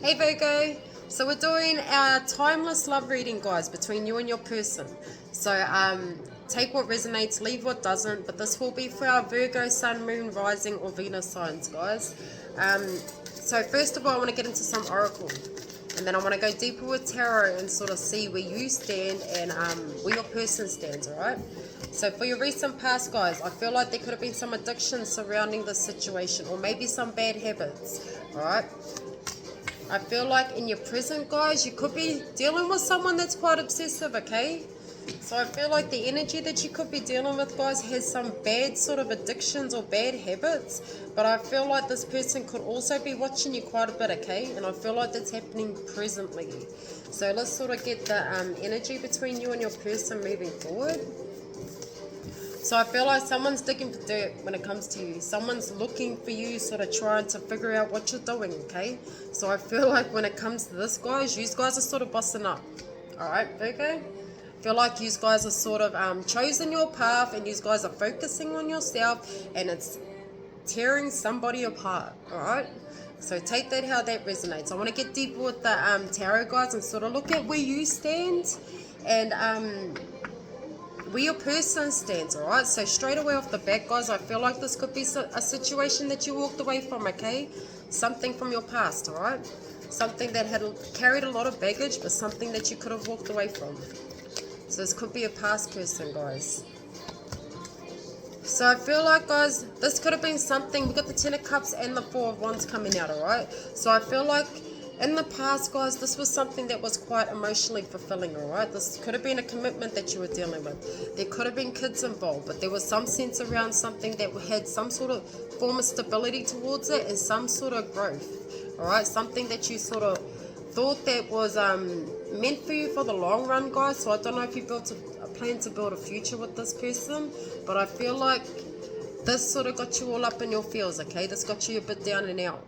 Hey Virgo, so we're doing our timeless love reading, guys, between you and your person. So take what resonates, leave what doesn't, but this will be for our Virgo, Sun, Moon, Rising, or Venus signs, guys. So first of all, I want to get into some oracle, and then I want to go deeper with tarot and sort of see where you stand and where your person stands, alright? So for your recent past, guys, I feel like there could have been some addiction surrounding this situation, or maybe some bad habits, alright? I feel like in your present, guys, you could be dealing with someone that's quite obsessive, okay? So I feel like the energy that you could be dealing with, guys, has some bad sort of addictions or bad habits. But I feel like this person could also be watching you quite a bit, okay? And I feel like that's happening presently. So let's sort of get the energy between you and your person moving forward. So I feel like someone's digging for dirt when it comes to you. Someone's looking for you, sort of trying to figure out what you're doing, okay? So I feel like when it comes to this, guys, you guys are sort of busting up. Alright, Virgo? I feel like you guys are sort of chosen your path and you guys are focusing on yourself and it's tearing somebody apart, alright? So take that how that resonates. I want to get deeper with the tarot, guys, and sort of look at where you stand and where your person stands, alright? So straight away off the bat, guys, I feel like this could be a situation that you walked away from, okay? Something from your past, alright? Something that had carried a lot of baggage, but something that you could have walked away from. So this could be a past person, guys. So I feel like, guys, this could have been something. We got the Ten of Cups and the Four of Wands coming out, alright? So I feel like in the past, guys, this was something that was quite emotionally fulfilling, alright? This could have been a commitment that you were dealing with. There could have been kids involved, but there was some sense around something that had some sort of form of stability towards it and some sort of growth, alright? Something that you sort of thought that was meant for you for the long run, guys. So I don't know if you built a plan to build a future with this person, but I feel like this sort of got you all up in your feels, okay? This got you a bit down and out.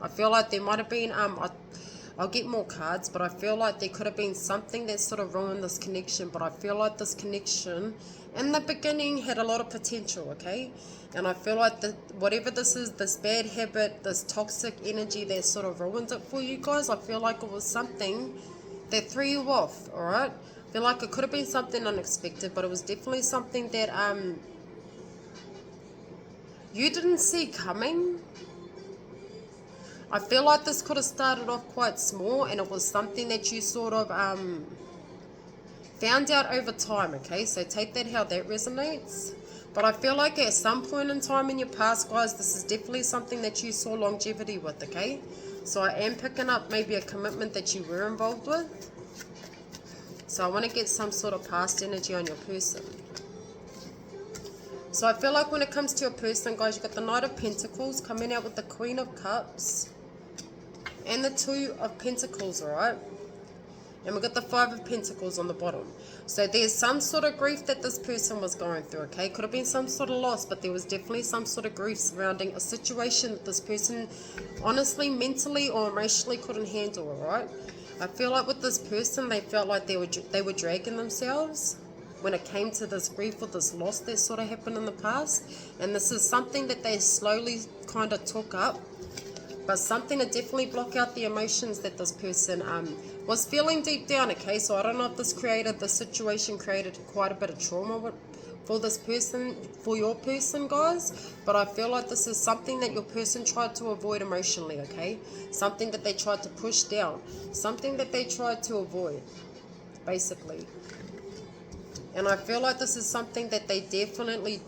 I feel like there might have been, I'll get more cards, but I feel like there could have been something that sort of ruined this connection, but I feel like this connection in the beginning had a lot of potential, okay? And I feel like whatever this is, this bad habit, this toxic energy that sort of ruined it for you guys, I feel like it was something that threw you off, alright? I feel like it could have been something unexpected, but it was definitely something that you didn't see coming. I feel like this could have started off quite small and it was something that you sort of found out over time, okay? So take that how that resonates. But I feel like at some point in time in your past, guys, this is definitely something that you saw longevity with, okay? So I am picking up maybe a commitment that you were involved with. So I want to get some sort of past energy on your person. So I feel like when it comes to your person, guys, you've got the Knight of Pentacles coming out with the Queen of Cups and the Two of Pentacles, alright? And we've got the Five of Pentacles on the bottom. So there's some sort of grief that this person was going through, okay? Could have been some sort of loss, but there was definitely some sort of grief surrounding a situation that this person honestly, mentally or emotionally couldn't handle, alright? I feel like with this person, they felt like they were dragging themselves when it came to this grief or this loss that sort of happened in the past. And this is something that they slowly kind of took up, but something to definitely block out the emotions that this person was feeling deep down, okay? So I don't know if this situation created quite a bit of trauma for this person, for your person, guys, but I feel like this is something that your person tried to avoid emotionally, okay? Something that they tried to push down, something that they tried to avoid, basically. And I feel like this is something that they definitely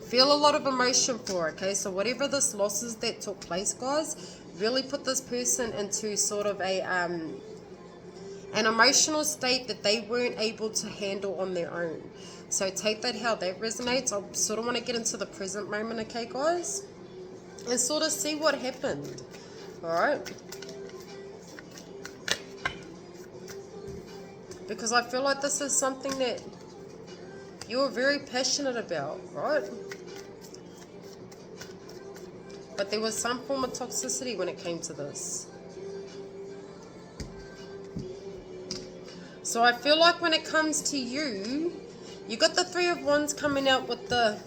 feel a lot of emotion for, okay? So whatever this losses that took place, guys, really put this person into sort of an emotional state that they weren't able to handle on their own. So take that how that resonates. I sort of want to get into the present moment, okay, guys? And sort of see what happened, alright? Because I feel like this is something that you're very passionate about, right? But there was some form of toxicity when it came to this. So I feel like when it comes to you, you got the Three of Wands coming out with the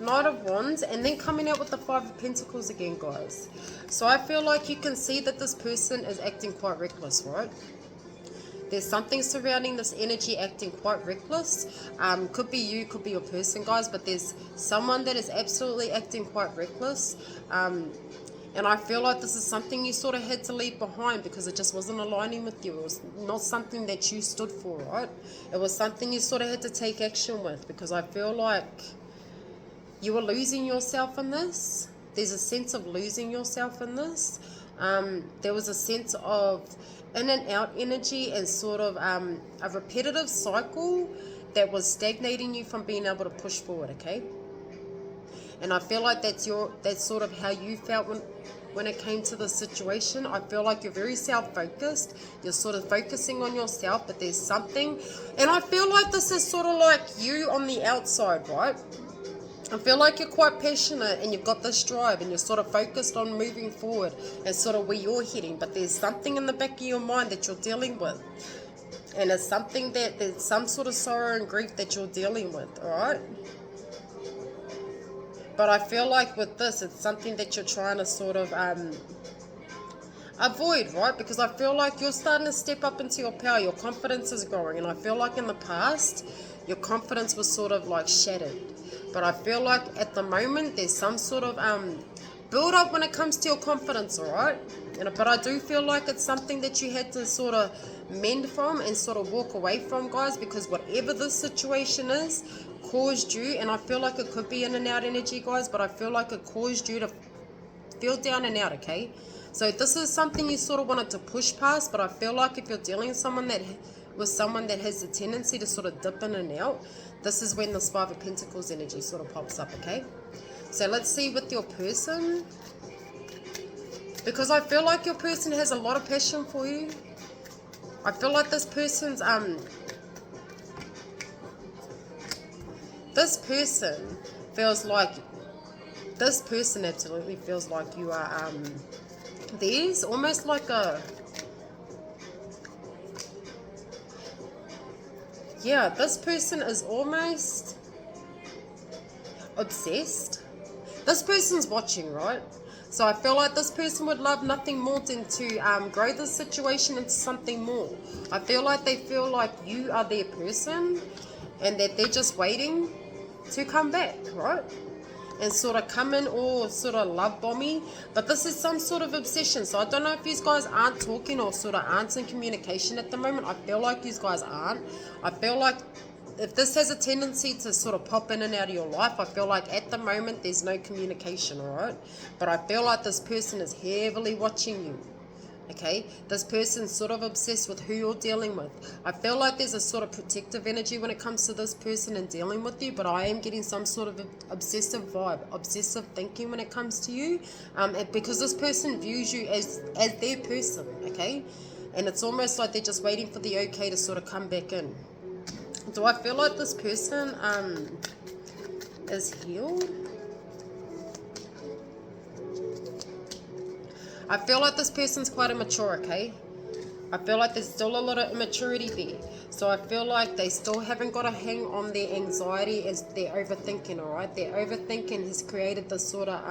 Knight of Wands, and then coming out with the Five of Pentacles again, guys. So I feel like you can see that this person is acting quite reckless, right? There's something surrounding this energy acting quite reckless. Could be you, could be your person, guys, but there's someone that is absolutely acting quite reckless. And I feel like this is something you sort of had to leave behind because it just wasn't aligning with you. It was not something that you stood for, right? It was something you sort of had to take action with, because I feel like you were losing yourself in this. There's a sense of losing yourself in this. There was a sense of in and out energy and sort of a repetitive cycle that was stagnating you from being able to push forward, okay? And I feel like that's sort of how you felt when it came to the situation. I feel like you're very self-focused. You're sort of focusing on yourself, but there's something. And I feel like this is sort of like you on the outside, right? I feel like you're quite passionate and you've got this drive and you're sort of focused on moving forward and sort of where you're heading. But there's something in the back of your mind that you're dealing with. And it's something that there's some sort of sorrow and grief that you're dealing with, all right? But I feel like with this, it's something that you're trying to sort of avoid, right? Because I feel like you're starting to step up into your power. Your confidence is growing. And I feel like in the past, your confidence was sort of like shattered. But I feel like at the moment, there's some sort of build up when it comes to your confidence, all right? But I do feel like it's something that you had to sort of mend from and sort of walk away from, guys, because whatever this situation is caused you, and I feel like it could be in and out energy, guys, but I feel like it caused you to feel down and out, okay? So this is something you sort of wanted to push past, but I feel like if you're dealing with someone that has the tendency to sort of dip in and out, this is when the Five of Pentacles energy sort of pops up, okay? So let's see with your person. Because I feel like your person has a lot of passion for you. I feel like this person's this person absolutely feels like you are there's almost like this person is almost obsessed. This person's watching, right? So I feel like this person would love nothing more than to grow this situation into something more. I feel like they feel like you are their person and that they're just waiting to come back, right? And sort of come in or sort of love bomb. But this is some sort of obsession. So I don't know if you guys aren't talking or sort of aren't in communication at the moment. I feel like you guys aren't. I feel like if this has a tendency to sort of pop in and out of your life, I feel like at the moment there's no communication, all right? But I feel like this person is heavily watching you. Okay, this person's sort of obsessed with who you're dealing with. I feel like there's a sort of protective energy when it comes to this person and dealing with you, but I am getting some sort of obsessive vibe, obsessive thinking when it comes to you, because this person views you as their person, okay? And it's almost like they're just waiting for the okay to sort of come back in. Do I feel like this person is healed? I feel like this person's quite immature, okay? I feel like there's still a lot of immaturity there. So I feel like they still haven't got a hang on their anxiety as they're overthinking, all right? Their overthinking has created this sort of,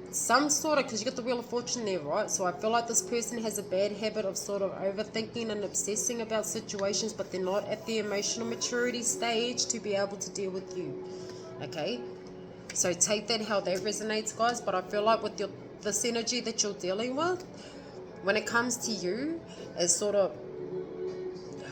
because you got the Wheel of Fortune there, right? So I feel like this person has a bad habit of sort of overthinking and obsessing about situations, but they're not at the emotional maturity stage to be able to deal with you, okay? So take that how that resonates, guys. But I feel like with this energy that you're dealing with, when it comes to you as sort of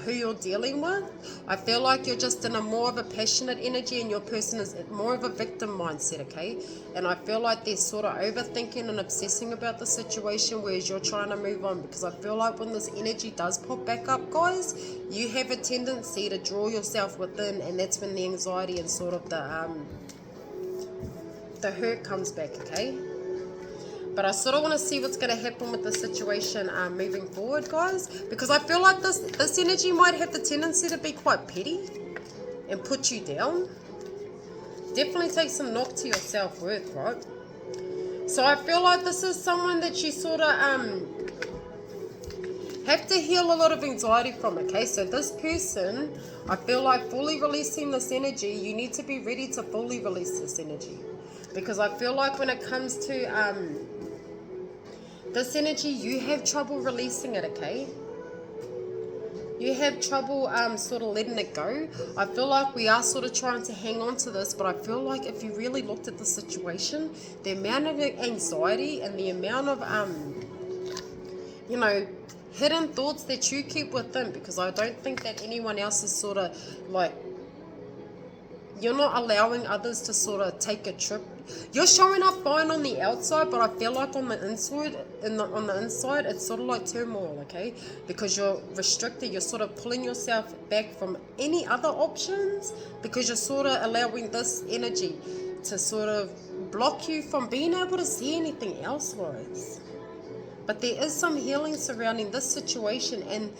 who you're dealing with, I feel like you're just in a more of a passionate energy and your person is more of a victim mindset, okay? And I feel like they're sort of overthinking and obsessing about the situation, whereas you're trying to move on. Because I feel like when this energy does pop back up, guys, you have a tendency to draw yourself within, and that's when the anxiety and sort of the hurt comes back, okay? But I sort of want to see what's going to happen with the situation moving forward, guys. Because I feel like this energy might have the tendency to be quite petty and put you down. Definitely take some knock to your self-worth, right? So I feel like this is someone that you sort of have to heal a lot of anxiety from, okay? So this person, I feel like fully releasing this energy, you need to be ready to fully release this energy. Because I feel like when it comes to this energy, you have trouble releasing it, okay? You have trouble sort of letting it go. I feel like we are sort of trying to hang on to this, but I feel like if you really looked at the situation, the amount of anxiety and the amount of, you know, hidden thoughts that you keep within, because I don't think that anyone else is sort of like, you're not allowing others to sort of take a trip. You're showing up fine on the outside, but I feel like on the inside, on the inside, it's sort of like turmoil, okay? Because you're restricted, you're sort of pulling yourself back from any other options, because you're sort of allowing this energy to sort of block you from being able to see anything else, guys. But there is some healing surrounding this situation and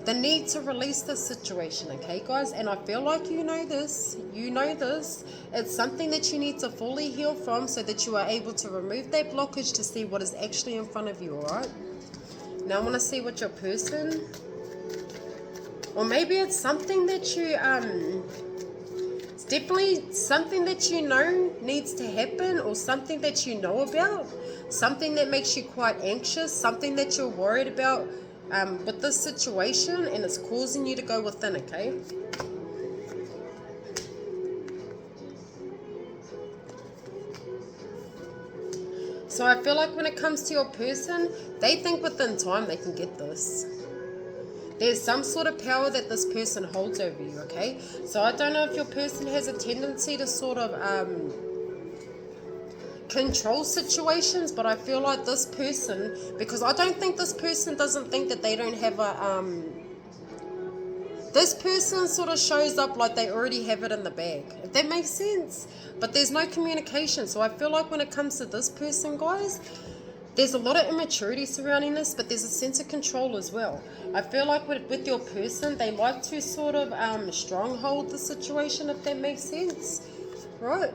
the need to release this situation, okay, guys? And I feel like you know this. It's something that you need to fully heal from so that you are able to remove that blockage to see what is actually in front of you, all right? Now I want to see what your person, or maybe it's something that you, it's definitely something that you know needs to happen, or something that you know about, something that makes you quite anxious, something that you're worried about with this situation, and it's causing you to go within, okay? So I feel like when it comes to your person, they think within time they can get this. There's some sort of power that this person holds over you, okay? So I don't know if your person has a tendency to sort of control situations, but I feel like this person, because I don't think this person doesn't think that they don't have a this person sort of shows up like they already have it in the bag, if that makes sense. But there's no communication. So I feel like when it comes to this person, guys, there's a lot of immaturity surrounding this, but there's a sense of control as well. I feel like with your person, they like to sort of stronghold the situation, if that makes sense, right?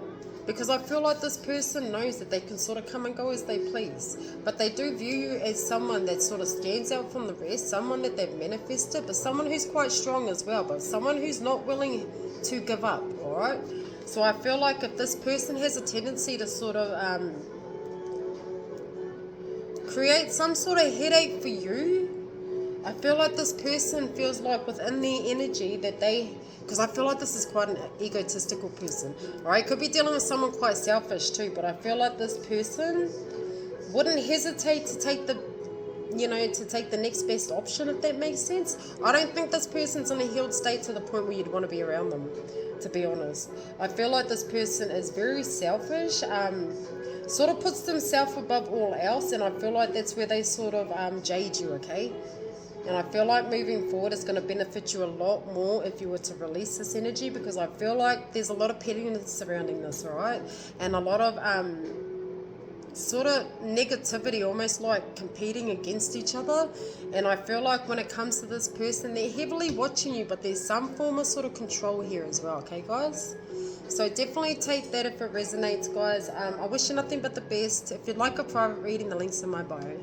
Because I feel like this person knows that they can sort of come and go as they please. But they do view you as someone that sort of stands out from the rest, someone that they've manifested, but someone who's quite strong as well, but someone who's not willing to give up, alright? So I feel like if this person has a tendency to sort of create some sort of headache for you, I feel like this person feels like within their energy that they, because I feel like this is quite an egotistical person, alright? Could be dealing with someone quite selfish too, but I feel like this person wouldn't hesitate to take the, you know, to take the next best option, if that makes sense. I don't think this person's in a healed state to the point where you'd want to be around them, to be honest. I feel like this person is very selfish, sort of puts themselves above all else, and I feel like that's where they sort of jade you, okay? And I feel like moving forward it's going to benefit you a lot more if you were to release this energy, because I feel like there's a lot of pettiness surrounding this, alright? And a lot of sort of negativity, almost like competing against each other. And I feel like when it comes to this person, they're heavily watching you, but there's some form of sort of control here as well, okay, guys? So definitely take that if it resonates, guys. I wish you nothing but the best. If you'd like a private reading, the link's in my bio.